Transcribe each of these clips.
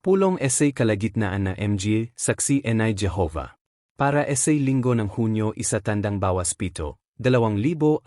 Pulong Essay Kalagitnaan na MG, Saksi Enay Jehovah. Para Essay Linggo ng Hunyo 1 Bawas 7, 2026.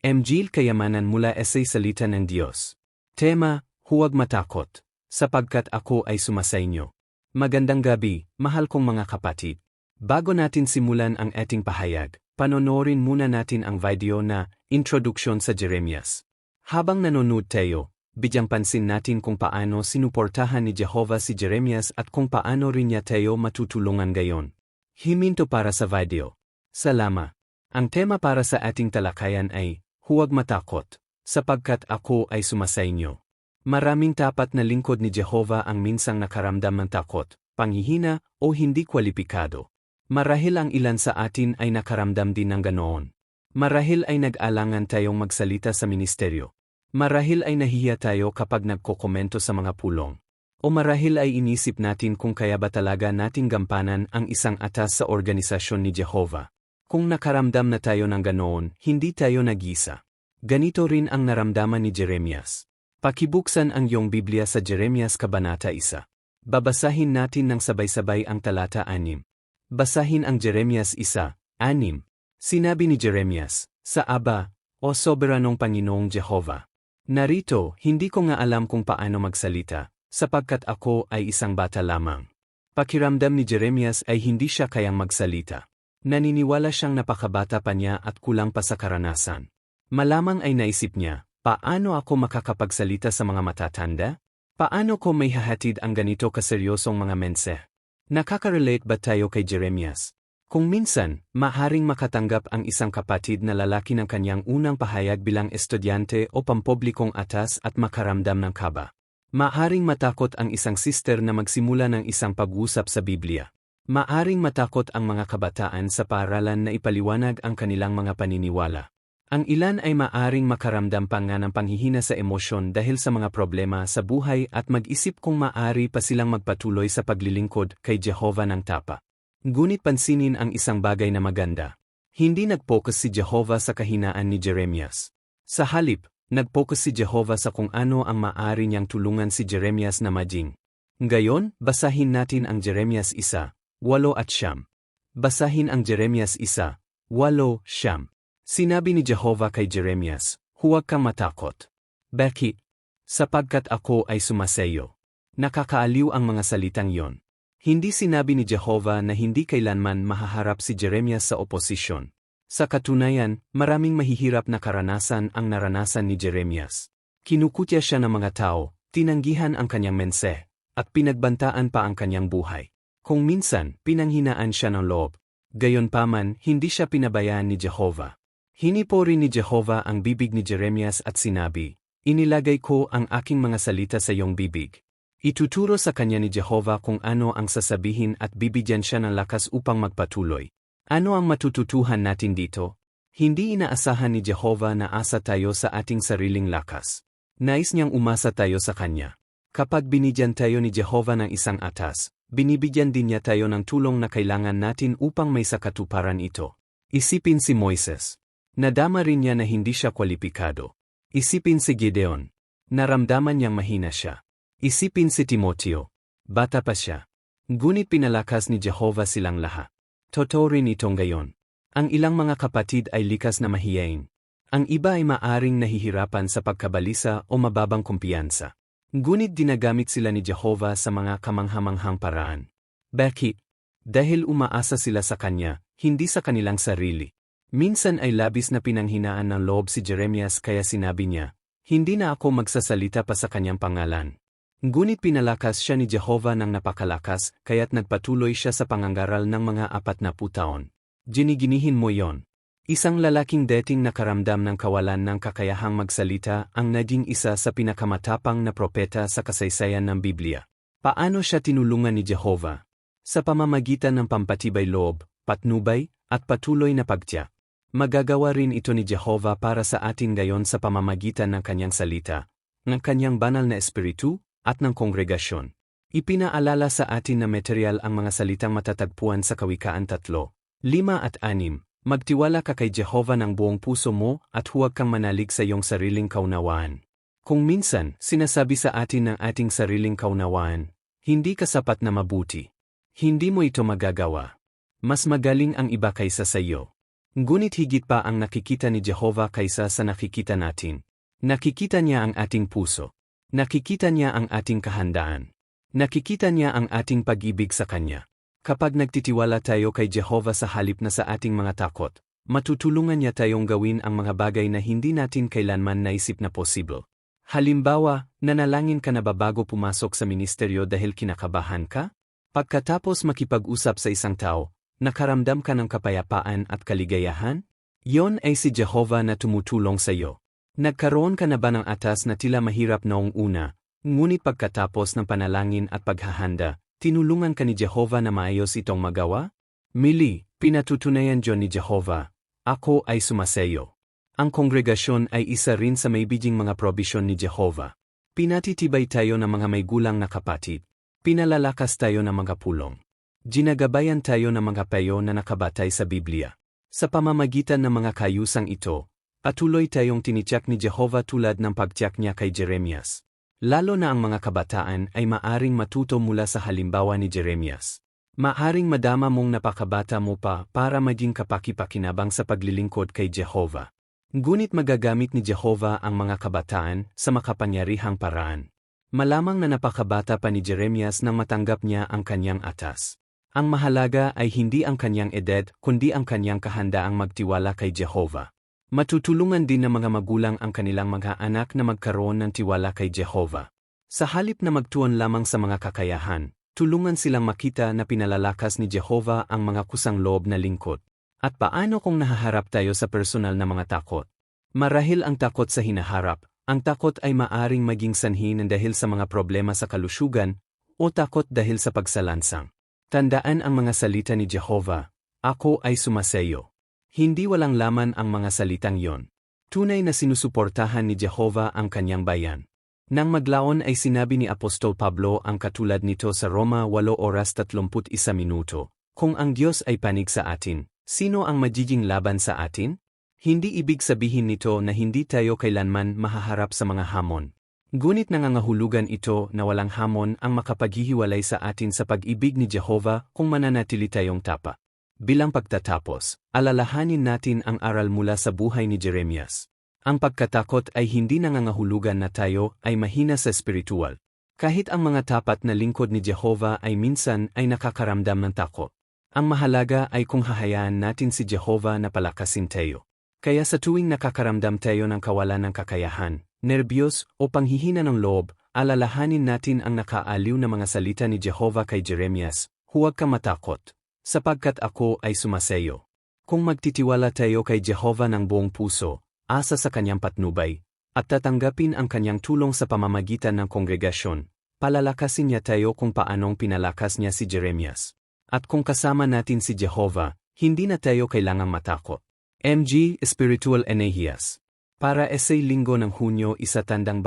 MG Kayamanan mula Essay Salita ng Diyos. Tema, Huwag matakot, sapagkat ako ay sumasainyo. Magandang gabi, mahal kong mga kapatid. Bago natin simulan ang ating pahayag, panonoorin muna natin ang video na Introduction sa Jeremias. Habang nanonood tayo, bigyang pansin natin kung paano sinuportahan ni Jehovah si Jeremias at kung paano rin niya tayo matutulungan gayon. Himinto para sa video. Salamat. Ang tema para sa ating talakayan ay, Huwag matakot, sapagkat ako ay sumasainyo. Maraming tapat na lingkod ni Jehovah ang minsang nakaramdam ng takot, panghihina o hindi kwalipikado. Marahil ang ilan sa atin ay nakaramdam din ng ganoon. Marahil ay nag-alangan tayong magsalita sa ministeryo. Marahil ay nahihiya tayo kapag nagkokomento sa mga pulong. O marahil ay inisip natin kung kaya ba talaga nating gampanan ang isang atas sa organisasyon ni Jehovah. Kung nakaramdam na tayo ng ganoon, hindi tayo nag-isa. Ganito rin ang naramdaman ni Jeremias. Pakibuksan ang iyong Biblia sa Jeremias Kabanata 1. Babasahin natin ng sabay-sabay ang talata 6. Basahin ang Jeremias 1:6. Sinabi ni Jeremias, sa Aba, o Soberanong Panginoong Jehovah. Narito, hindi ko nga alam kung paano magsalita, sapagkat ako ay isang bata lamang. Pakiramdam ni Jeremias ay hindi siya kayang magsalita. Naniniwala siyang napakabata pa niya at kulang pa sa karanasan. Malamang ay naisip niya, paano ako makakapagsalita sa mga matatanda? Paano ko may hahatid ang ganito kaseryosong mga mensahe? Nakaka-relate ba tayo kay Jeremias? Kung minsan, maaaring makatanggap ang isang kapatid na lalaki ng kanyang unang pahayag bilang estudyante o pampublikong atas at makaramdam ng kaba. Maaaring matakot ang isang sister na magsimula ng isang pag-uusap sa Biblia. Maaaring matakot ang mga kabataan sa paaralan na ipaliwanag ang kanilang mga paniniwala. Ang ilan ay maaaring makaramdam pa nga ng panghihina sa emosyon dahil sa mga problema sa buhay at mag-isip kung maaari pa silang magpatuloy sa paglilingkod kay Jehovah ng tapa. Ngunit pansinin ang isang bagay na maganda. Hindi nag-focus si Jehovah sa kahinaan ni Jeremias. Sa halip, nag-focus si Jehovah sa kung ano ang maaari niyang tulungan si Jeremias na maging. Ngayon, basahin natin ang Jeremias 1:8. Basahin ang Jeremias 1:8. Sinabi ni Jehovah kay Jeremias, huwag kang matakot. Bakit? Sapagkat ako ay sumasayo. Nakakaaliw ang mga salitang yon. Hindi sinabi ni Jehovah na hindi kailanman mahaharap si Jeremias sa oposisyon. Sa katunayan, maraming mahihirap na karanasan ang naranasan ni Jeremias. Kinukutya siya ng mga tao, tinanggihan ang kanyang mensahe, at pinagbantaan pa ang kanyang buhay. Kung minsan, pinanghinaan siya ng loob. Gayonpaman, hindi siya pinabayaan ni Jehovah. Hinipo rin ni Jehovah ang bibig ni Jeremias at sinabi, inilagay ko ang aking mga salita sa iyong bibig. Ituturo sa kanya ni Jehovah kung ano ang sasabihin at bibigyan siya ng lakas upang magpatuloy. Ano ang matututuhan natin dito? Hindi inaasahan ni Jehovah na asa tayo sa ating sariling lakas. Nais niyang umasa tayo sa kanya. Kapag binigyan tayo ni Jehovah ng isang atas, binibigyan din niya tayo ng tulong na kailangan natin upang may sakatuparan ito. Isipin si Moises. Nadama rin niya na hindi siya kwalipikado. Isipin si Gideon. Naramdaman niyang mahina siya. Isipin si Timoteo. Bata pa siya. Ngunit pinalakas ni Jehovah silang lahat. Totoo rin itong gayon. Ang ilang mga kapatid ay likas na mahiyain. Ang iba ay maaring nahihirapan sa pagkabalisa o mababang kumpiyansa. Ngunit dinagamit sila ni Jehovah sa mga kamanghamanghang paraan. Bakit? Dahil umaasa sila sa kanya, hindi sa kanilang sarili. Minsan ay labis na pinanghinaan ng loob si Jeremias kaya sinabi niya, hindi na ako magsasalita pa sa kanyang pangalan. Ngunit pinalakas siya ni Jehovah ng napakalakas kaya't nagpatuloy siya sa pangangaral ng mga 40 taon. Giniginihin mo yon. Isang lalaking dating nakaramdam ng kawalan ng kakayahang magsalita ang naging isa sa pinakamatapang na propeta sa kasaysayan ng Biblia. Paano siya tinulungan ni Jehovah? Sa pamamagitan ng pampatibay loob, patnubay, at patuloy na pagtiyak. Magagawa rin ito ni Jehovah para sa atin gayon sa pamamagitan ng kanyang salita, ng kanyang banal na espiritu, at ng kongregasyon. Ipinaalala sa atin na material ang mga salitang matatagpuan sa Kawikaan 3:5 at 6. Magtiwala ka kay Jehovah ng buong puso mo at huwag kang manalig sa iyong sariling kaunawaan. Kung minsan, sinasabi sa atin ng ating sariling kaunawaan, hindi ka sapat na mabuti. Hindi mo ito magagawa. Mas magaling ang iba kaysa sa iyo. Ngunit higit pa ang nakikita ni Jehovah kaysa sa nakikita natin. Nakikita niya ang ating puso. Nakikita niya ang ating kahandaan. Nakikita niya ang ating pag-ibig sa Kanya. Kapag nagtitiwala tayo kay Jehovah sa halip na sa ating mga takot, matutulungan niya tayong gawin ang mga bagay na hindi natin kailanman naisip na posible. Halimbawa, nanalangin ka na ba bago pumasok sa ministeryo dahil kinakabahan ka? Pagkatapos makipag-usap sa isang tao, nakaramdam ka ng kapayapaan at kaligayahan? Yon ay si Jehovah na tumutulong sa iyo. Nagkaroon ka na ba ng atas na tila mahirap noong una, ngunit pagkatapos ng panalangin at paghahanda, tinulungan ka ni Jehovah na maayos itong magawa? Mili, pinatutunayan John ni Jehovah, ako ay sumasayo. Ang kongregasyon ay isa rin sa maibiging mga probisyon ni Jehovah. Pinatitibay tayo ng mga may gulang na kapatid. Pinalalakas tayo ng mga pulong. Ginagabayan tayo ng mga payo na nakabatay sa Biblia. Sa pamamagitan ng mga kayusang ito, patuloy tayong tinitiyak ni Jehovah tulad ng pagtiyak niya kay Jeremias. Lalo na ang mga kabataan ay maaring matuto mula sa halimbawa ni Jeremias. Maaring madama mong napakabata mo pa para maging kapaki-pakinabang sa paglilingkod kay Jehovah. Ngunit magagamit ni Jehovah ang mga kabataan sa makapangyarihang paraan. Malamang na napakabata pa ni Jeremias nang matanggap niya ang kanyang atas. Ang mahalaga ay hindi ang kanyang edad kundi ang kanyang kahandaang magtiwala kay Jehovah. Matutulungan din ng mga magulang ang kanilang mga anak na magkaroon ng tiwala kay Jehovah. Sa halip na magtuon lamang sa mga kakayahan, tulungan silang makita na pinalalakas ni Jehovah ang mga kusang loob na lingkod. At paano kung nahaharap tayo sa personal na mga takot? Marahil ang takot sa hinaharap, ang takot ay maaring maging sanhi ng dahil sa mga problema sa kalusugan o takot dahil sa pagsalansang. Tandaan ang mga salita ni Jehovah, ako ay sumasayo. Hindi walang laman ang mga salitang yon. Tunay na sinusuportahan ni Jehovah ang kanyang bayan. Nang maglaon ay sinabi ni Apostol Pablo ang katulad nito sa Roma 8:31. Kung ang Diyos ay panig sa atin, sino ang magiging laban sa atin? Hindi ibig sabihin nito na hindi tayo kailanman mahaharap sa mga hamon. Ngunit nangangahulugan ito na walang hamon ang makapaghihiwalay sa atin sa pag-ibig ni Jehovah kung mananatili tayong tapa. Bilang pagtatapos, alalahanin natin ang aral mula sa buhay ni Jeremias. Ang pagkatakot ay hindi nangangahulugan na tayo ay mahina sa espiritual. Kahit ang mga tapat na lingkod ni Jehovah ay minsan ay nakakaramdam ng takot. Ang mahalaga ay kung hahayaan natin si Jehovah na palakasin tayo. Kaya sa tuwing nakakaramdam tayo ng kawalan ng kakayahan, nerbiyos o panghihina ng loob, alalahanin natin ang nakaaliw na mga salita ni Jehovah kay Jeremias, huwag ka matakot, sapagkat ako ay sumasayo. Kung magtitiwala tayo kay Jehovah ng buong puso, asa sa kanyang patnubay, at tatanggapin ang kanyang tulong sa pamamagitan ng kongregasyon, palalakasin niya tayo kung paanong pinalakas niya si Jeremias. At kung kasama natin si Jehovah, hindi na tayo kailangang matakot. MG Spiritual Enehias. Para Essay Linggo ng Hunyo 1:7,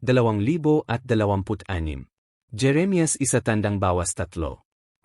2026. Jeremias 1:3.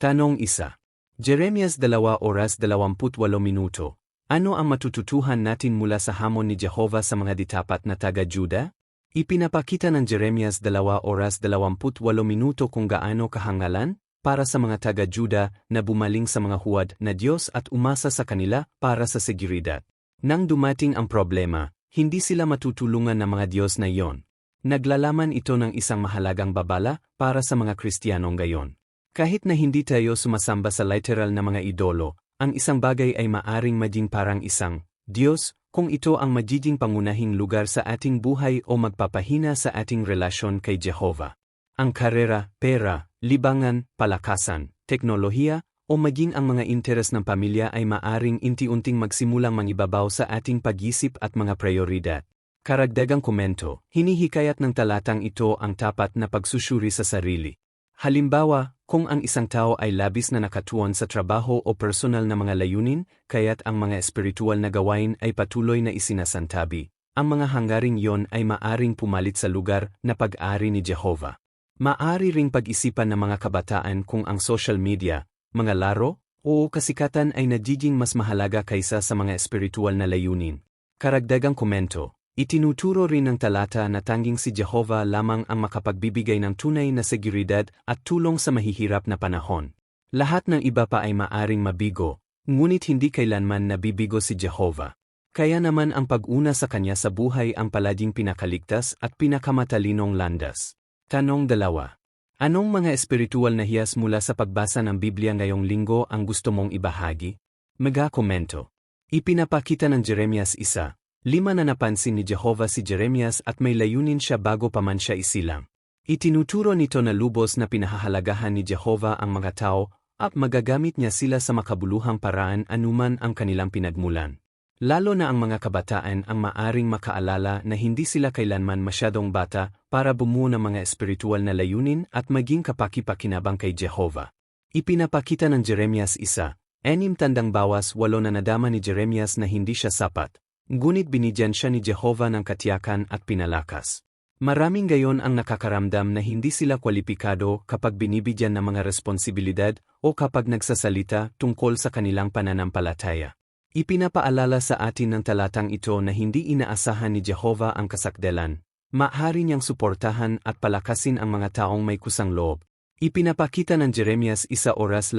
Tanong 1. Jeremias 2:28. Ano ang matututuhan natin mula sa hamon ni Jehovah sa mga ditapat na taga-Juda? Ipinapakita ng Jeremias 2:28 kung gaano kahangalan para sa mga taga-Juda na bumaling sa mga huwad na Diyos at umasa sa kanila para sa seguridad. Nang dumating ang problema, hindi sila matutulungan ng mga Diyos na iyon. Naglalaman ito ng isang mahalagang babala para sa mga Kristiyanong gayon. Kahit na hindi tayo sumasamba sa literal na mga idolo, ang isang bagay ay maaring maging parang isang Diyos kung ito ang magiging pangunahing lugar sa ating buhay o magpapahina sa ating relasyon kay Jehovah. Ang karera, pera, libangan, palakasan, teknolohiya, o maging ang mga interes ng pamilya ay maaring unti-unting magsimulang mangibabaw sa ating pag-isip at mga prioridad. Karagdagang komento, hinihikayat ng talatang ito ang tapat na pagsusuri sa sarili. Halimbawa, kung ang isang tao ay labis na nakatuon sa trabaho o personal na mga layunin, kaya't ang mga espiritual na gawain ay patuloy na isinasantabi, ang mga hanggaring yon ay maaring pumalit sa lugar na pag-ari ni Jehovah. Maari ring pag-isipan ng mga kabataan kung ang social media, mga laro, o kasikatan ay nagiging mas mahalaga kaysa sa mga espiritual na layunin. Karagdagang komento, Itinuturo rin ng talata na tanging si Jehovah lamang ang makapagbibigay ng tunay na seguridad at tulong sa mahihirap na panahon. Lahat ng iba pa ay maaring mabigo, ngunit hindi kailanman nabibigo si Jehovah. Kaya naman ang pag-una sa kanya sa buhay ang palaging pinakaligtas at pinakamatalinong landas. Tanong 2. Anong mga espiritual na hiyas mula sa pagbasa ng Biblia ngayong linggo ang gusto mong ibahagi? Komento. Ipinapakita ng Jeremias 1:5 na napansin ni Jehovah si Jeremias at may layunin siya bago pa man siya isilang. Itinuturo nito na lubos na pinahahalagahan ni Jehovah ang mga tao at magagamit niya sila sa makabuluhang paraan anuman ang kanilang pinagmulan. Lalo na ang mga kabataan ang maaring makaalala na hindi sila kailanman masyadong bata para bumuo ng mga espiritual na layunin at maging kapaki-pakinabang kay Jehovah. Ipinapakita ng Jeremias 1:6 na nadama ni Jeremias na hindi siya sapat. Ngunit binigyan siya ni Jehovah ng katiyakan at pinalakas. Maraming gayon ang nakakaramdam na hindi sila kwalipikado kapag binibigyan ng mga responsibilidad o kapag nagsasalita tungkol sa kanilang pananampalataya. Ipinapaalala sa atin ng talatang ito na hindi inaasahan ni Jehovah ang kasakdelan. Maaari niyang suportahan at palakasin ang mga taong may kusang loob. Ipinapakita ng Jeremias 1:17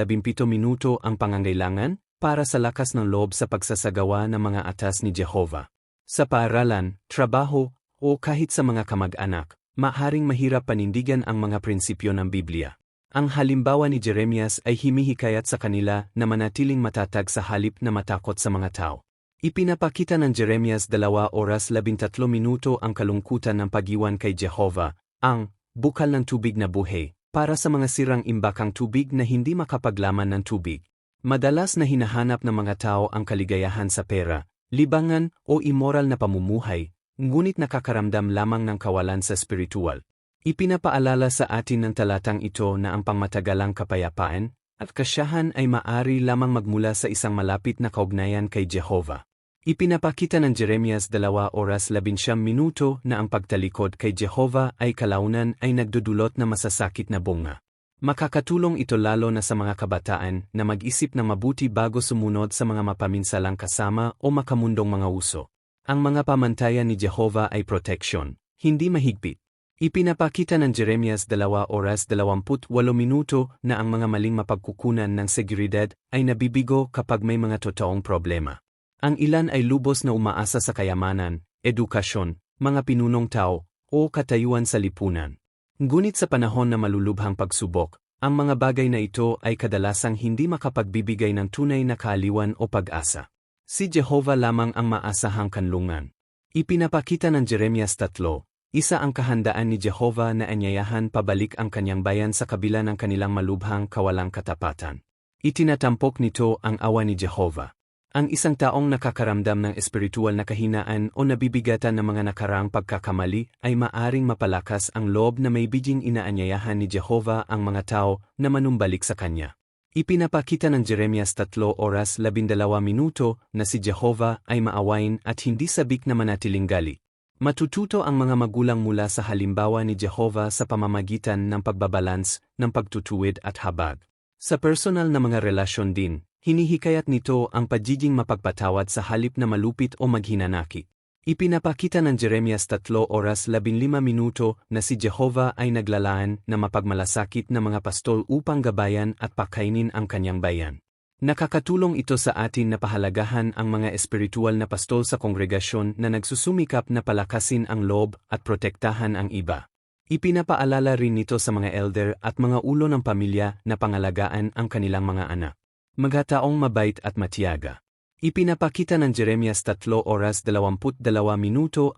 ang pangangailangan para sa lakas ng loob sa pagsasagawa ng mga atas ni Jehovah. Sa paaralan, trabaho, o kahit sa mga kamag-anak, maaaring mahirap panindigan ang mga prinsipyo ng Biblia. Ang halimbawa ni Jeremias ay humihikayat sa kanila na manatiling matatag sa halip na matakot sa mga tao. Ipinapakita ng Jeremias 2:13 ang kalungkutan ng pag-iwan kay Jehovah, ang bukal ng tubig na buhay, para sa mga sirang imbakang tubig na hindi makapaglaman ng tubig. Madalas na hinahanap ng mga tao ang kaligayahan sa pera, libangan o immoral na pamumuhay, ngunit nakakaramdam lamang ng kawalan sa spiritual. Ipinapaalala sa atin ng talatang ito na ang pangmatagalang kapayapaan at kasiyahan ay maaari lamang magmula sa isang malapit na kaugnayan kay Jehovah. Ipinapakita ng Jeremias 2:11 na ang pagtalikod kay Jehovah ay kalaunan ay nagdudulot na masasakit na bunga. Makakatulong ito lalo na sa mga kabataan na mag-isip ng mabuti bago sumunod sa mga mapaminsalang kasama o makamundong mga uso. Ang mga pamantayan ni Jehovah ay protection, hindi mahigpit. Ipinapakita ng Jeremias 2:28 na ang mga maling mapagkukunan ng seguridad ay nabibigo kapag may mga totoong problema. Ang ilan ay lubos na umaasa sa kayamanan, edukasyon, mga pinunong tao, o katayuan sa lipunan. Ngunit sa panahon na malulubhang pagsubok, ang mga bagay na ito ay kadalasang hindi makapagbibigay ng tunay na kaaliwan o pag-asa. Si Jehovah lamang ang maasahang kanlungan. Ipinapakita ng Jeremias 3:1 ang kahandaan ni Jehovah na anyayahan pabalik ang kanyang bayan sa kabila ng kanilang malubhang kawalang katapatan. Itinatampok nito ang awa ni Jehovah. Ang isang taong nakakaramdam ng espiritual na kahinaan o nabibigatan ng mga nakaraang pagkakamali ay maaring mapalakas ang loob na may biging inaanyayahan ni Jehovah ang mga tao na manumbalik sa kanya. Ipinapakita ng Jeremias 3:12 na si Jehovah ay maawain at hindi sabik na manatiling gali. Matututo ang mga magulang mula sa halimbawa ni Jehovah sa pamamagitan ng pagbabalans, ng pagtutuwid at habag. Sa personal na mga relasyon din, hinihikayat nito ang pagiging mapagpatawad sa halip na malupit o maghinanakit. Ipinapakita ng Jeremias 3:15 na si Jehovah ay naglalaan na mapagmalasakit na mga pastol upang gabayan at pakainin ang kanyang bayan. Nakakatulong ito sa atin na pahalagahan ang mga espiritual na pastol sa kongregasyon na nagsusumikap na palakasin ang loob at protektahan ang iba. Ipinapaalala rin nito sa mga elder at mga ulo ng pamilya na pangalagaan ang kanilang mga anak. Mga taong mabait at matiyaga. Ipinapakita ng Jeremias 3:22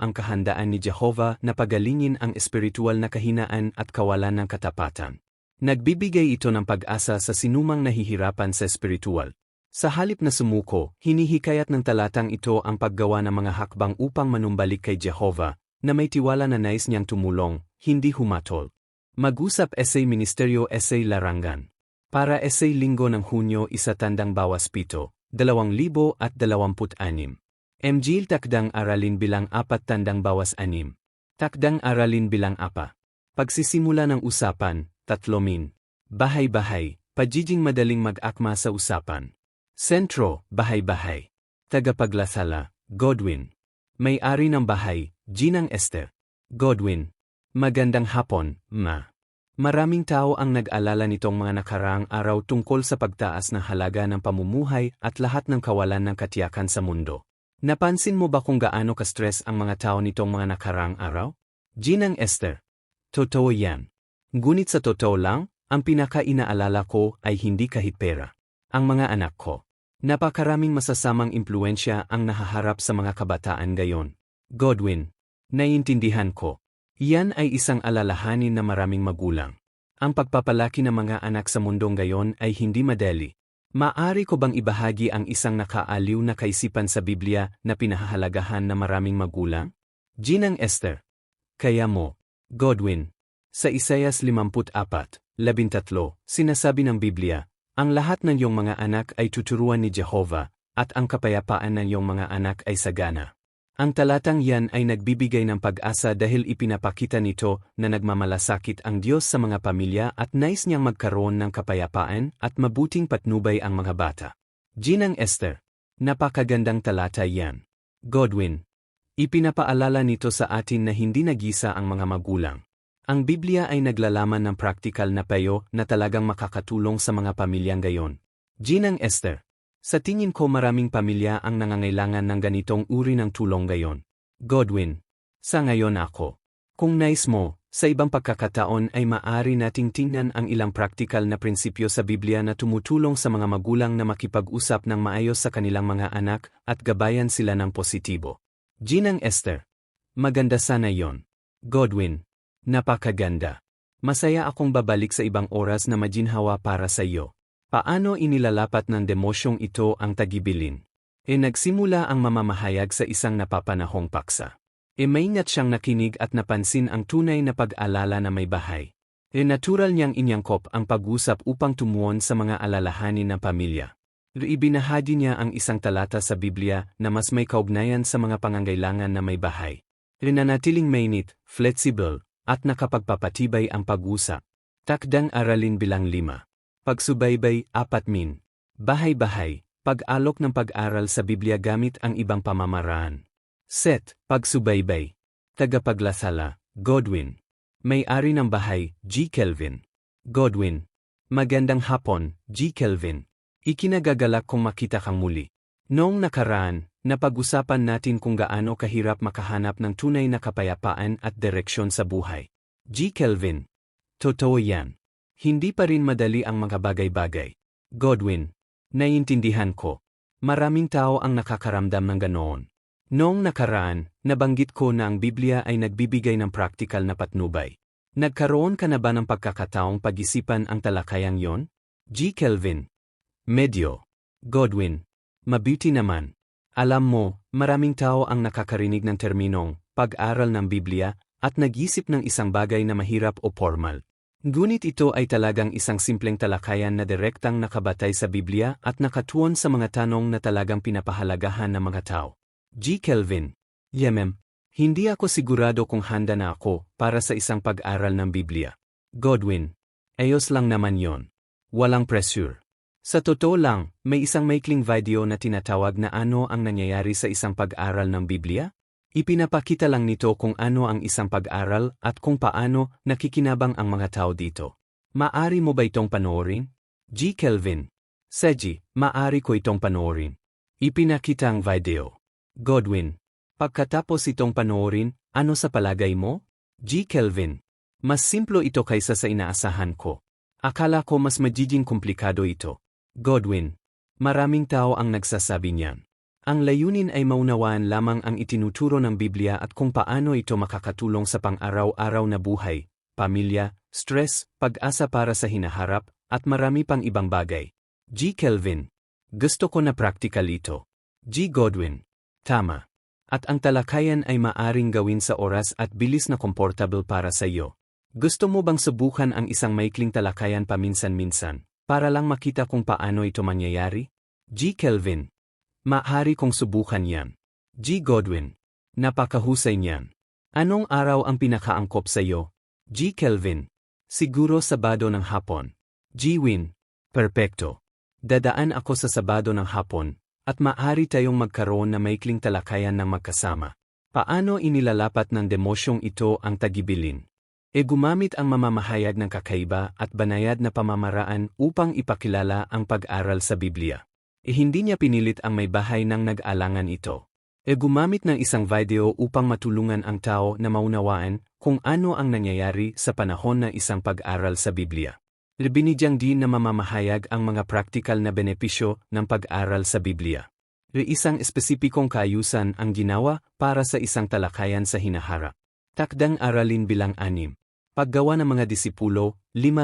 ang kahandaan ni Jehovah na pagalingin ang espiritual na kahinaan at kawalan ng katapatan. Nagbibigay ito ng pag-asa sa sinumang nahihirapan sa espiritual. Sa halip na sumuko, hinihikayat ng talatang ito ang paggawa ng mga hakbang upang manumbalik kay Jehovah, na may tiwala na nais niyang tumulong, hindi humatol. Mag-usap Essay Ministeryo Essay Larangan. Para Essay Linggo ng Hunyo 17, 2026. MGL Takdang Aralin bilang 4:6. Takdang Aralin bilang 4. Pagsisimula ng usapan, 3. Bahay-bahay, pagiging madaling mag-akma sa usapan. Sentro, bahay-bahay. Tagapaglasala, Godwin. May-ari ng bahay, Ginang Esther. Godwin. Magandang hapon, Ma. Maraming tao ang nag-alala nitong mga nakaraang araw tungkol sa pagtaas ng halaga ng pamumuhay at lahat ng kawalan ng katiyakan sa mundo. Napansin mo ba kung gaano ka-stress ang mga tao nitong mga nakaraang araw? Ginang Esther. Totoo yan. Ngunit sa totoo lang, ang pinaka-inaalala ko ay hindi kahit pera. Ang mga anak ko. Napakaraming masasamang impluensya ang nahaharap sa mga kabataan ngayon. Godwin. Naiintindihan ko. Iyan ay isang alalahanin na maraming magulang. Ang pagpapalaki ng mga anak sa mundong ngayon ay hindi madali. Maaari ko bang ibahagi ang isang nakaaliw na kaisipan sa Biblia na pinahahalagahan ng maraming magulang? Ginang Esther. Kaya mo. Godwin. Sa Isaias 54:13, sinasabi ng Biblia, ang lahat ng iyong mga anak ay tuturuan ni Jehovah, at ang kapayapaan ng iyong mga anak ay sagana. Ang talatang yan ay nagbibigay ng pag-asa dahil ipinapakita nito na nagmamalasakit ang Diyos sa mga pamilya at nais niyang magkaroon ng kapayapaan at mabuting patnubay ang mga bata. Ginang Esther. Napakagandang talata yan. Godwin. Ipinapaalala nito sa atin na hindi nag-isa ang mga magulang. Ang Biblia ay naglalaman ng praktikal na payo na talagang makakatulong sa mga pamilyang gayon. Ginang Esther. Sa tingin ko maraming pamilya ang nangangailangan ng ganitong uri ng tulong gayon. Godwin. Sa ngayon ako. Kung nais mo, sa ibang pagkakataon ay maaari nating tingnan ang ilang praktikal na prinsipyo sa Biblia na tumutulong sa mga magulang na makipag-usap ng maayos sa kanilang mga anak at gabayan sila ng positibo. Ginang Esther. Maganda sana yon. Godwin. Napakaganda. Masaya akong babalik sa ibang oras na maginhawa para sa iyo. Paano inilalapat ng demosyong ito ang tagibilin? Nagsimula ang mamamahayag sa isang napapanahong paksa. Maingat siyang nakinig at napansin ang tunay na pag-alala na may bahay. Natural niyang inyangkop ang pag-usap upang tumuon sa mga alalahanin ng pamilya. Ibinahagi niya ang isang talata sa Biblia na mas may kaugnayan sa mga pangangailangan na may bahay. Nanatiling mainit, flexible, at nakapagpapatibay ang pag-usap. Takdang aralin bilang 5. Pagsubaybay, 4. Bahay-bahay, pag-alok ng pag-aral sa Biblia gamit ang ibang pamamaraan. Set, pagsubaybay. Tagapaglasala, Godwin. May-ari ng bahay, G. Kelvin. Godwin. Magandang hapon, G. Kelvin. Ikinagagalak kong makita kang muli. Noong nakaraan, napag-usapan natin kung gaano kahirap makahanap ng tunay na kapayapaan at direksyon sa buhay. G. Kelvin. Totoo yan. Hindi pa rin madali ang mga bagay-bagay. Godwin. Naiintindihan ko. Maraming tao ang nakakaramdam ng ganoon. Noong nakaraan, nabanggit ko na ang Biblia ay nagbibigay ng praktikal na patnubay. Nagkaroon ka na ba ng pagkakataong pag-isipan ang talakayang yon? G. Kelvin. Medyo. Godwin. Mabuti naman. Alam mo, maraming tao ang nakakarinig ng terminong pag-aral ng Biblia at nag-isip ng isang bagay na mahirap o formal. Ngunit ito ay talagang isang simpleng talakayan na direktang nakabatay sa Biblia at nakatuon sa mga tanong na talagang pinapahalagahan ng mga tao. G. Kelvin. Yemem. Hindi ako sigurado kung handa na ako para sa isang pag-aral ng Biblia. Godwin. Ayos lang naman yon. Walang pressure. Sa totoo lang, may isang maikling video na tinatawag na ano ang nangyayari sa isang pag-aral ng Biblia? Ipinapakita lang nito kung ano ang isang pag-aral at kung paano nakikinabang ang mga tao dito. Maari mo ba itong panoorin? G. Kelvin. Seji, maari ko itong panoorin. Ipinakita ang video. Godwin. Pagkatapos itong panoorin, ano sa palagay mo? G. Kelvin. Mas simplo ito kaysa sa inaasahan ko. Akala ko mas magiging komplikado ito. Godwin. Maraming tao ang nagsasabi niyan. Ang layunin ay maunawaan lamang ang itinuturo ng Biblia at kung paano ito makakatulong sa pang-araw-araw na buhay, pamilya, stress, pag-asa para sa hinaharap, at marami pang ibang bagay. G. Kelvin. Gusto ko na practical ito. G. Godwin. Tama. At ang talakayan ay maaring gawin sa oras at bilis na komportable para sa iyo. Gusto mo bang subukan ang isang maikling talakayan paminsan-minsan, para lang makita kung paano ito mangyayari? G. Kelvin. Maaari kong subukan yan. G. Godwin. Napakahusay niyan. Anong araw ang pinakaangkop sa iyo? G. Kelvin. Siguro Sabado ng hapon. G. Win. Perpekto. Dadaan ako sa Sabado ng hapon, at maaari tayong magkaroon na maikling talakayan ng magkasama. Paano inilalapat ng demosyong ito ang tagibilin? Gumamit ang mamamahayag ng kakaiba at banayad na pamamaraan upang ipakilala ang pag-aral sa Biblia. Hindi niya pinilit ang may bahay ng nag-alangan ito. Gumamit ng isang video upang matulungan ang tao na maunawaan kung ano ang nangyayari sa panahon ng isang pag-aral sa Biblia. Binigyang din na mamamahayag ang mga praktikal na benepisyo ng pag-aral sa Biblia. Isang espesipikong kaayusan ang ginawa para sa isang talakayan sa hinaharap. Takdang aralin bilang 6. Paggawa ng mga disipulo, 5.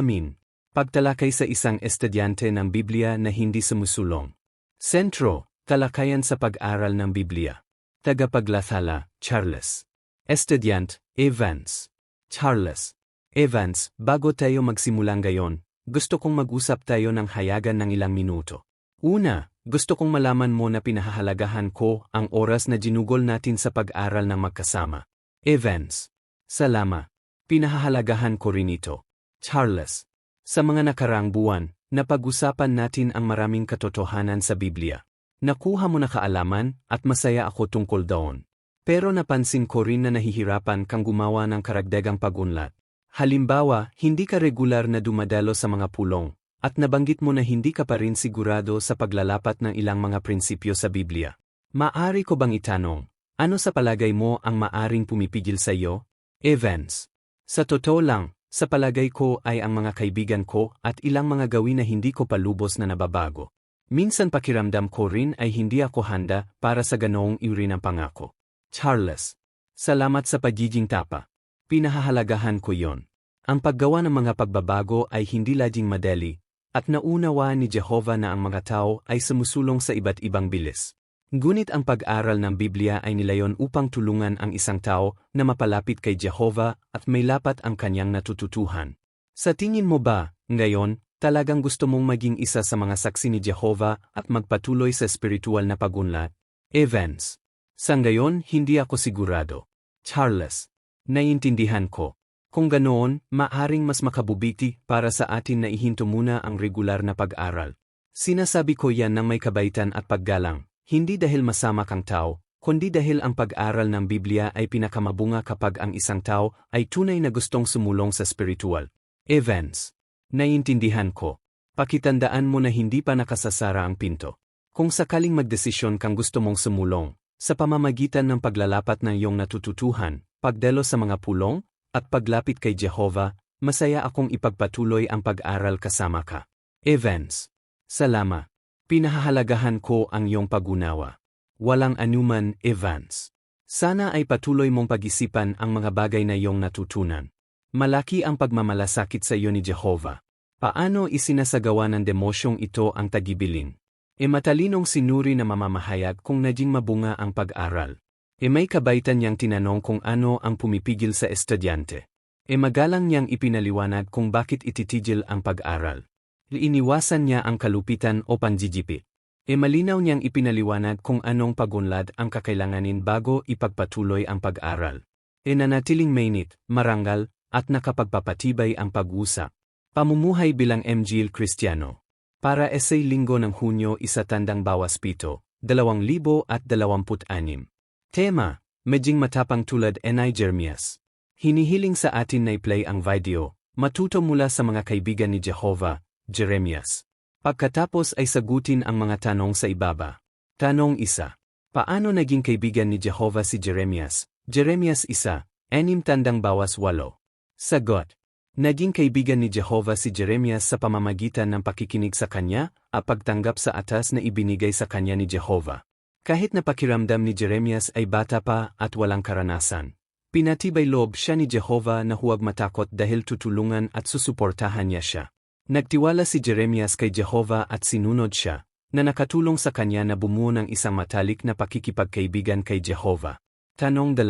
Pagtalakay sa isang estudyante ng Biblia na hindi sumusulong. Sentro, talakayan sa pag-aral ng Biblia. Tagapaglathala, Charles. Estudyant, Evans. Charles. Evans, bago tayo magsimulang gayon, gusto kong mag-usap tayo ng hayagan ng ilang minuto. Una, gusto kong malaman mo na pinahahalagahan ko ang oras na ginugol natin sa pag-aral ng magkasama. Evans. Salamat. Pinahahalagahan ko rin ito. Charles. Sa mga nakaraang buwan, napag-usapan natin ang maraming katotohanan sa Biblia. Nakuha mo na kaalaman at masaya ako tungkol doon. Pero napansin ko rin na nahihirapan kang gumawa ng karagdagang pag-unlad. Halimbawa, hindi ka regular na dumadalo sa mga pulong. At nabanggit mo na hindi ka pa rin sigurado sa paglalapat ng ilang mga prinsipyo sa Biblia. Maari ko bang itanong, ano sa palagay mo ang maaring pumipigil sa iyo? Evans. Sa totoo lang, sa palagay ko ay ang mga kaibigan ko at ilang mga gawin na hindi ko pa lubos na nababago. Minsan pakiramdam ko rin ay hindi ako handa para sa ganoong uri ng pangako. Charles. Salamat sa pagiging tapa. Pinahahalagahan ko yon. Ang paggawa ng mga pagbabago ay hindi laging madali. At naunawaan ni Jehovah na ang mga tao ay sumusulong sa iba't ibang bilis. Ngunit ang pag-aral ng Biblia ay nilayon upang tulungan ang isang tao na mapalapit kay Jehovah at may lapat ang kanyang natututuhan. Sa tingin mo ba, ngayon, talagang gusto mong maging isa sa mga saksi ni Jehovah at magpatuloy sa spiritual na pag-unlad? Evans. Sa ngayon, hindi ako sigurado. Charles. Naiintindihan ko. Kung ganoon, maaring mas makabubiti para sa atin na ihinto muna ang regular na pag-aral. Sinasabi ko yan ng may kabaitan at paggalang, hindi dahil masama kang tao, kundi dahil ang pag-aral ng Biblia ay pinakamabunga kapag ang isang tao ay tunay na gustong sumulong sa spiritual. Evans. Naiintindihan ko. Pakitandaan mo na hindi pa nakasasara ang pinto. Kung sakaling magdesisyon kang gusto mong sumulong, sa pamamagitan ng paglalapat ng iyong natututuhan, pagdalo sa mga pulong, at paglapit kay Jehovah, masaya akong ipagpatuloy ang pag-aral kasama ka. Evans. Salamat. Pinahahalagahan ko ang iyong pag-unawa. Walang anuman, Evans. Sana ay patuloy mong pag-isipan ang mga bagay na iyong natutunan. Malaki ang pagmamalasakit sa iyo ni Jehovah. Paano isinasagawa ng demosyong ito ang tagibilin? Matalinong sinuri na mamamahayag kung naging mabunga ang pag-aral. May kabaitan niyang tinanong kung ano ang pumipigil sa estudyante. Magalang niyang ipinaliwanag kung bakit ititigil ang pag-aral. Iniwasan niya ang kalupitan o panjijipit. Malinaw niyang ipinaliwanag kung anong pag-unlad ang kakailanganin bago ipagpatuloy ang pag-aral. Nanatiling mainit, marangal, at nakapagpapatibay ang pag-usap. Pamumuhay bilang MGL Kristiyano. Para Essay Linggo ng Hunyo 1 bawas 7, 2026. Tema, Medjing matapang tulad ni Jeremias. Hinihiling sa atin na i-play ang video, matuto mula sa mga kaibigan ni Jehovah, Jeremias. Pagkatapos ay sagutin ang mga tanong sa ibaba. Tanong 1. Paano naging kaibigan ni Jehovah si Jeremias? Jeremias 1, 6 bawas 8. Sagot. Naging kaibigan ni Jehovah si Jeremias sa pamamagitan ng pakikinig sa kanya at pagtanggap sa atas na ibinigay sa kanya ni Jehovah. Kahit na pakiramdam ni Jeremias ay bata pa at walang karanasan, pinatibay loob siya ni Jehovah na huwag matakot dahil tutulungan at susuportahan niya siya. Nagtiwala si Jeremias kay Jehovah at sinunod siya, na nakatulong sa kanya na bumuo ng isang matalik na pakikipagkaibigan kay Jehovah. Tanong 2.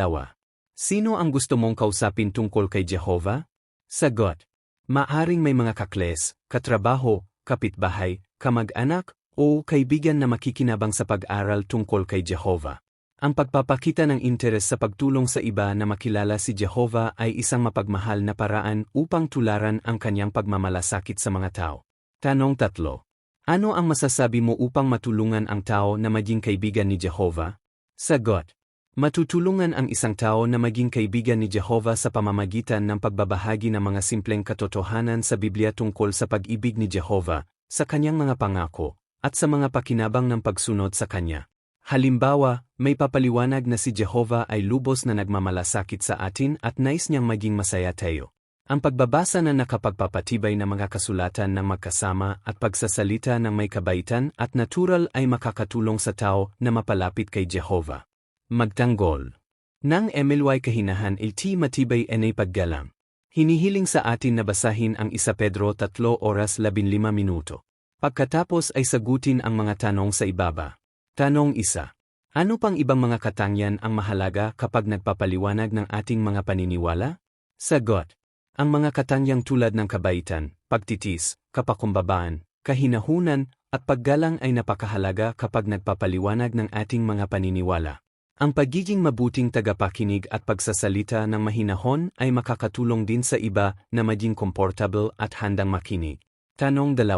Sino ang gusto mong kausapin tungkol kay Jehovah? Sagot. Maaring may mga kakles, katrabaho, kapitbahay, kamag-anak, o kaibigan na makikinabang sa pag-aral tungkol kay Jehovah. Ang pagpapakita ng interes sa pagtulong sa iba na makilala si Jehovah ay isang mapagmahal na paraan upang tularan ang kanyang pagmamalasakit sa mga tao. Tanong 3. Ano ang masasabi mo upang matulungan ang tao na maging kaibigan ni Jehovah? Sagot. Matutulungan ang isang tao na maging kaibigan ni Jehovah sa pamamagitan ng pagbabahagi ng mga simpleng katotohanan sa Biblia tungkol sa pag-ibig ni Jehovah, sa kanyang mga pangako, at sa mga pakinabang ng pagsunod sa kanya. Halimbawa, may papaliwanag na si Jehovah ay lubos na nagmamalasakit sa atin at nais niyang maging masaya tayo. Ang pagbabasa na nakapagpapatibay ng mga kasulatan ng magkasama at pagsasalita ng may kabaitan at natural ay makakatulong sa tao na mapalapit kay Jehovah. Magtanggol. Nang MLY kahinahan ilti matibay enay paggalang. Hinihiling sa atin na basahin ang 1 Pedro 3 oras 15 minuto. Pagkatapos ay sagutin ang mga tanong sa ibaba. Tanong 1. Ano pang ibang mga katangian ang mahalaga kapag nagpapaliwanag ng ating mga paniniwala? Sagot. Ang mga katangiang tulad ng kabaitan, pagtitis, kapakumbabaan, kahinahunan, at paggalang ay napakahalaga kapag nagpapaliwanag ng ating mga paniniwala. Ang pagiging mabuting tagapakinig at pagsasalita ng mahinahon ay makakatulong din sa iba na maging komportable at handang makinig. Tanong 2.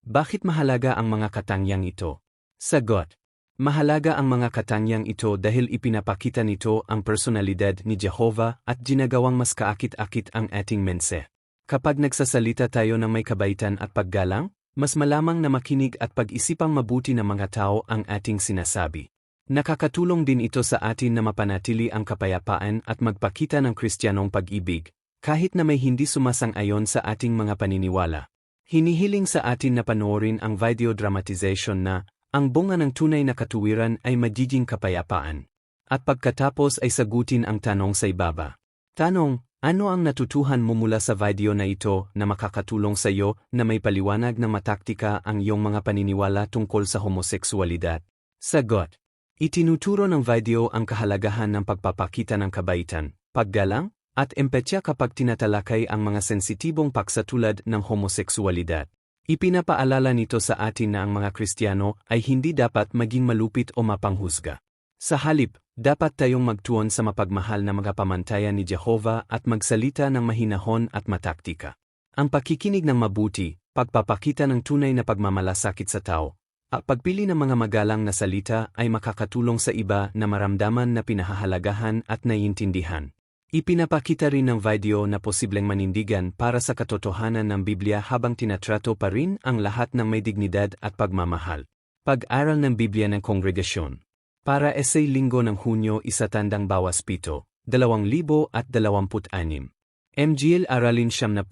Bakit mahalaga ang mga katangiang ito? Sagot. Mahalaga ang mga katangiang ito dahil ipinapakita nito ang personalidad ni Jehovah at ginagawang mas kaakit-akit ang ating mense. Kapag nagsasalita tayo ng may kabaitan at paggalang, mas malamang na makinig at pag-isipang mabuti ng mga tao ang ating sinasabi. Nakakatulong din ito sa atin na mapanatili ang kapayapaan at magpakita ng Kristiyanong pag-ibig, kahit na may hindi sumasang-ayon sa ating mga paniniwala. Hinihiling sa atin na panoorin ang video dramatization na ang bunga ng tunay na katuwiran ay magiging kapayapaan. At pagkatapos ay sagutin ang tanong sa ibaba. Tanong, ano ang natutuhan mo mula sa video na ito na makakatulong sa iyo na may paliwanag na mataktika ang iyong mga paniniwala tungkol sa homoseksualidad? Sagot. Itinuturo ng video ang kahalagahan ng pagpapakita ng kabaitan, paggalang, at empatya kapag tinatalakay ang mga sensitibong paksa tulad ng homoseksualidad. Ipinapaalala nito sa atin na ang mga Kristiyano ay hindi dapat maging malupit o mapanghusga. Sa halip, dapat tayong magtuon sa mapagmahal na mga pamantayan ni Jehovah at magsalita ng mahinahon at mataktika. Ang pakikinig ng mabuti, pagpapakita ng tunay na pagmamalasakit sa tao, at pagpili ng mga magalang na salita ay makakatulong sa iba na maramdaman na pinahahalagahan at naiintindihan. Ipinapakita rin ng video na posibleng manindigan para sa katotohanan ng Biblia habang tinatrato pa rin ang lahat ng may dignidad at pagmamahal. Pag-aral ng Biblia ng Kongregasyon. Para Essay Linggo ng Hunyo 1 -7, 2026. MGL Aralin 70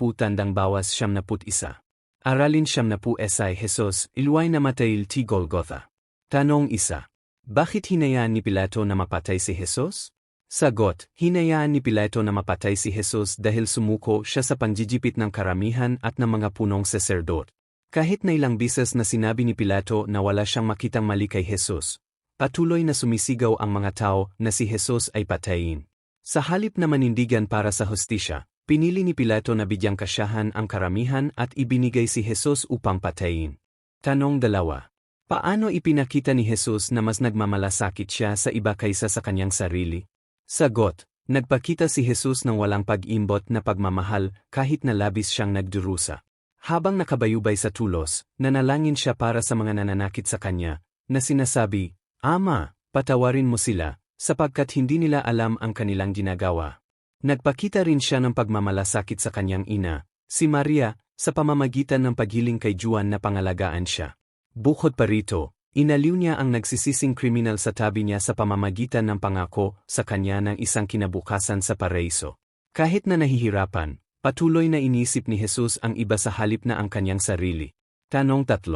Aralin 70 Esay Jesus, Ilway namatay ti Golgotha. Tanong 1. Bakit hinayaan ni Pilato na mapatay si Jesus? Sagot, hinayaan ni Pilato na mapatay si Jesus dahil sumuko siya sa panjijipit ng karamihan at ng mga punong saserdot. Kahit na ilang bises na sinabi ni Pilato na wala siyang makitang mali kay Jesus, patuloy na sumisigaw ang mga tao na si Jesus ay patayin. Sa halip na manindigan para sa hustisya, pinili ni Pilato na bigyang kasyahan ang karamihan at ibinigay si Jesus upang patayin. Tanong 2. Paano ipinakita ni Jesus na mas nagmamalasakit siya sa iba kaysa sa kanyang sarili? Sagot, nagpakita si Jesus ng walang pag-imbot na pagmamahal kahit na labis siyang nagdurusa. Habang nakabayubay sa tulos, nanalangin siya para sa mga nananakit sa kanya, na sinasabi, Ama, patawarin mo sila, sapagkat hindi nila alam ang kanilang ginagawa. Nagpakita rin siya ng pagmamalasakit sa kanyang ina, si Maria, sa pamamagitan ng paghiling kay Juan na pangalagaan siya. Bukod pa rito, inaliw niya ang nagsisising kriminal sa tabi niya sa pamamagitan ng pangako sa kanya ng isang kinabukasan sa paraiso. Kahit na nahihirapan, patuloy na inisip ni Jesus ang iba sa halip na ang kanyang sarili. Tanong 3.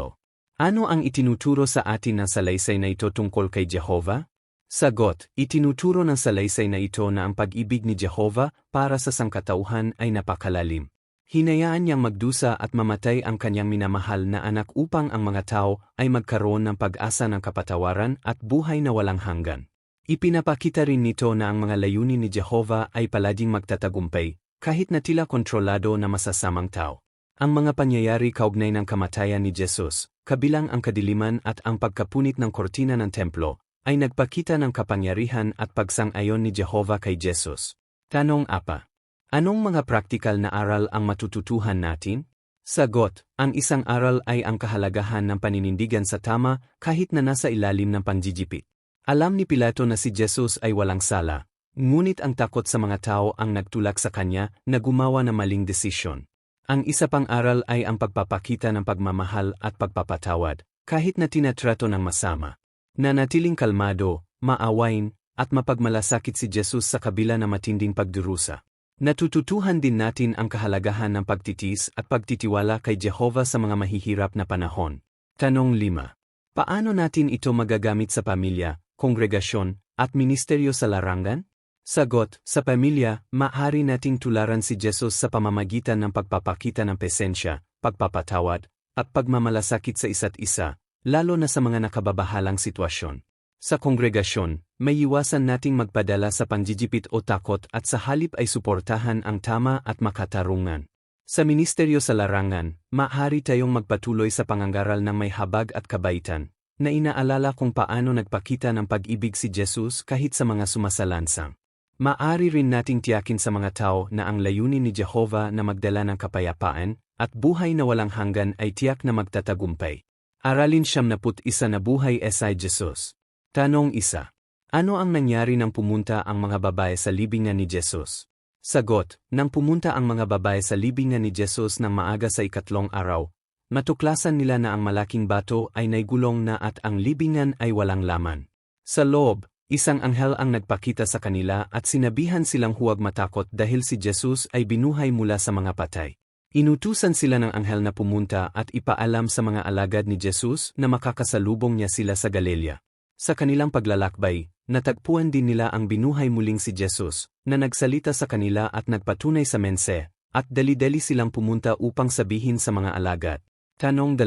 Ano ang itinuturo sa atin ng salaysay na ito tungkol kay Jehovah? Sagot, itinuturo ng salaysay na ito na ang pag-ibig ni Jehovah para sa sangkatauhan ay napakalalim. Hinayaan niyang magdusa at mamatay ang kanyang minamahal na anak upang ang mga tao ay magkaroon ng pag-asa ng kapatawaran at buhay na walang hanggan. Ipinapakita rin nito na ang mga layunin ni Jehovah ay palaging magtatagumpay, kahit na tila kontrolado na masasamang tao. Ang mga pangyayari kaugnay ng kamatayan ni Jesus, kabilang ang kadiliman at ang pagkapunit ng kortina ng templo, ay nagpakita ng kapangyarihan at pagsang-ayon ni Jehovah kay Jesus. Tanong 4. Anong mga praktikal na aral ang matututuhan natin? Sagot, ang isang aral ay ang kahalagahan ng paninindigan sa tama kahit na nasa ilalim ng panjijipit. Alam ni Pilato na si Jesus ay walang sala, ngunit ang takot sa mga tao ang nagtulak sa kanya na gumawa ng maling desisyon. Ang isa pang aral ay ang pagpapakita ng pagmamahal at pagpapatawad, kahit na tinatrato ng masama. Nanatiling kalmado, maawain, at mapagmalasakit si Jesus sa kabila ng matinding pagdurusa. Natututuhan din natin ang kahalagahan ng pagtitis at pagtitiwala kay Jehovah sa mga mahihirap na panahon. Tanong 5. Paano natin ito magagamit sa pamilya, kongregasyon, at ministeryo sa larangan? Sagot, sa pamilya, maaari nating tularan si Jesus sa pamamagitan ng pagpapakita ng pesensya, pagpapatawad, at pagmamalasakit sa isa't isa, lalo na sa mga nakababahalang sitwasyon. Sa kongregasyon, may iwasan nating magpadala sa panjijipit o takot at sa halip ay suportahan ang tama at makatarungan. Sa ministeryo sa larangan, maaari tayong magpatuloy sa pangangaral ng may habag at kabaitan, na inaalala kung paano nagpakita ng pag-ibig si Jesus kahit sa mga sumasalansang. Maaari rin nating tiyakin sa mga tao na ang layunin ni Jehovah na magdala ng kapayapaan at buhay na walang hanggan ay tiyak na magtatagumpay. Aralin 71 na buhay esay Jesus. Tanong 1. Ano ang nangyari nang pumunta ang mga babae sa libingan ni Jesus? Sagot, nang pumunta ang mga babae sa libingan ni Jesus ng maaga sa ikatlong araw, matuklasan nila na ang malaking bato ay naigulong na at ang libingan ay walang laman. Sa loob, isang anghel ang nagpakita sa kanila at sinabihan silang huwag matakot dahil si Jesus ay binuhay mula sa mga patay. Inutusan sila ng anghel na pumunta at ipaalam sa mga alagad ni Jesus na makakasalubong niya sila sa Galilea. Sa kanilang paglalakbay, natagpuan din nila ang binuhay muling si Jesus, na nagsalita sa kanila at nagpatunay sa mense, at dali-dali silang pumunta upang sabihin sa mga alagad. Tanong 2.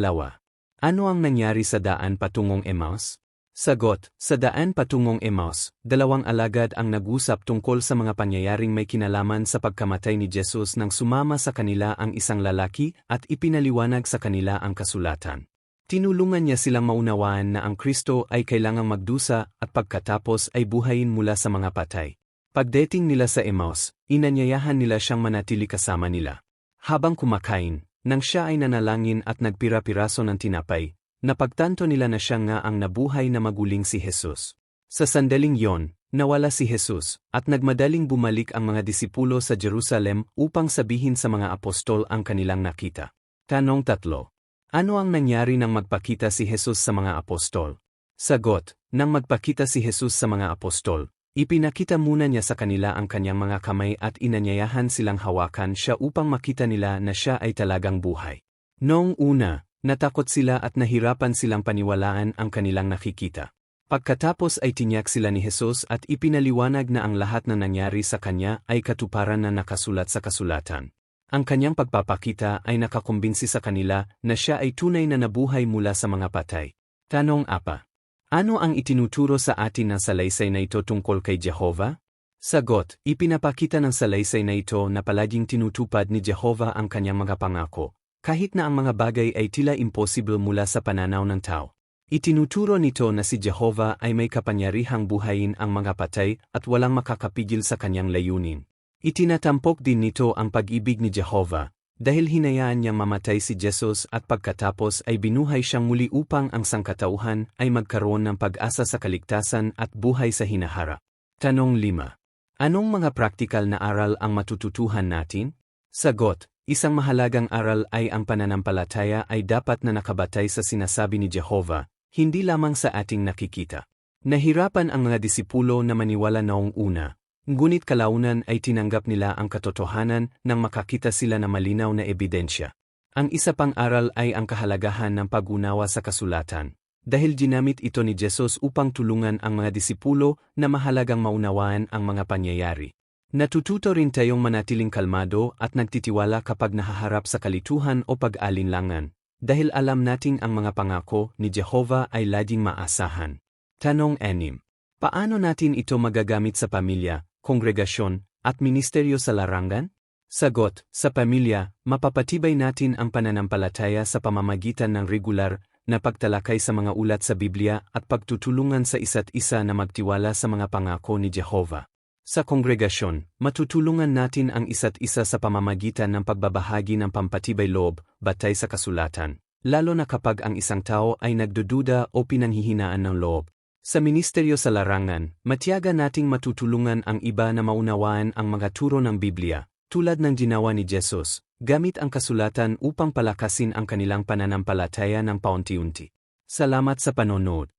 Ano ang nangyari sa daan patungong Emmaus? Sagot, sa daan patungong Emmaus, dalawang alagad ang nag-usap tungkol sa mga pangyayaring may kinalaman sa pagkamatay ni Jesus nang sumama sa kanila ang isang lalaki at ipinaliwanag sa kanila ang kasulatan. Tinulungan niya silang maunawaan na ang Kristo ay kailangang magdusa at pagkatapos ay buhayin mula sa mga patay. Pagdating nila sa Emmaus, inanyayahan nila siyang manatili kasama nila. Habang kumakain, nang siya ay nanalangin at nagpira-piraso ng tinapay, napagtanto nila na siya nga ang nabuhay na maguling si Jesus. Sa sandaling yon, nawala si Jesus, at nagmadaling bumalik ang mga disipulo sa Jerusalem upang sabihin sa mga apostol ang kanilang nakita. Tanong 3. Ano ang nangyari nang magpakita si Jesus sa mga apostol? Sagot, nang magpakita si Jesus sa mga apostol, ipinakita muna niya sa kanila ang kanyang mga kamay at inanyayahan silang hawakan siya upang makita nila na siya ay talagang buhay. Noong una, natakot sila at nahirapan silang paniwalaan ang kanilang nakikita. Pagkatapos ay tinyak sila ni Jesus at ipinaliwanag na ang lahat na nangyari sa kanya ay katuparan na nakasulat sa kasulatan. Ang kanyang pagpapakita ay nakakumbinsi sa kanila na siya ay tunay na nabuhay mula sa mga patay. Tanong 4. Ano ang itinuturo sa atin ng salaysay na ito tungkol kay Jehovah? Sagot, ipinapakita ng salaysay na ito na palaging tinutupad ni Jehovah ang kanyang mga pangako, kahit na ang mga bagay ay tila impossible mula sa pananaw ng tao. Itinuturo nito na si Jehovah ay may kapangyarihang buhayin ang mga patay at walang makakapigil sa kanyang layunin. Itinatampok din nito ang pag-ibig ni Jehovah, dahil hinayaan niyang mamatay si Jesus at pagkatapos ay binuhay siyang muli upang ang sangkatauhan ay magkaroon ng pag-asa sa kaligtasan at buhay sa hinaharap. Tanong 5. Anong mga praktikal na aral ang matututuhan natin? Sagot, isang mahalagang aral ay ang pananampalataya ay dapat na nakabatay sa sinasabi ni Jehovah, hindi lamang sa ating nakikita. Nahirapan ang mga disipulo na maniwala noong una. Ngunit kalaunan ay tinanggap nila ang katotohanan nang makakita sila ng malinaw na ebidensya. Ang isa pang aral ay ang kahalagahan ng pag-unawa sa kasulatan, dahil ginamit ito ni Jesus upang tulungan ang mga disipulo na mahalagang maunawaan ang mga pangyayari. Natututo rin tayong manatiling kalmado at nagtitiwala kapag nahaharap sa kalituhan o pag-alinlangan, dahil alam nating ang mga pangako ni Jehovah ay laging maasahan. Tanong 6. Paano natin ito magagamit sa pamilya, kongregasyon, at ministeryo sa larangan? Sagot, sa pamilya, mapapatibay natin ang pananampalataya sa pamamagitan ng regular na pagtalakay sa mga ulat sa Biblia at pagtutulungan sa isa't isa na magtiwala sa mga pangako ni Jehovah. Sa kongregasyon, matutulungan natin ang isa't isa sa pamamagitan ng pagbabahagi ng pampatibay loob, batay sa kasulatan, lalo na kapag ang isang tao ay nagdududa o pinanghihinaan ng loob. Sa ministeryo sa larangan, matiyaga nating matutulungan ang iba na maunawaan ang mga turo ng Biblia, tulad ng ginawa ni Jesus, gamit ang kasulatan upang palakasin ang kanilang pananampalataya ng paunti-unti. Salamat sa panonood.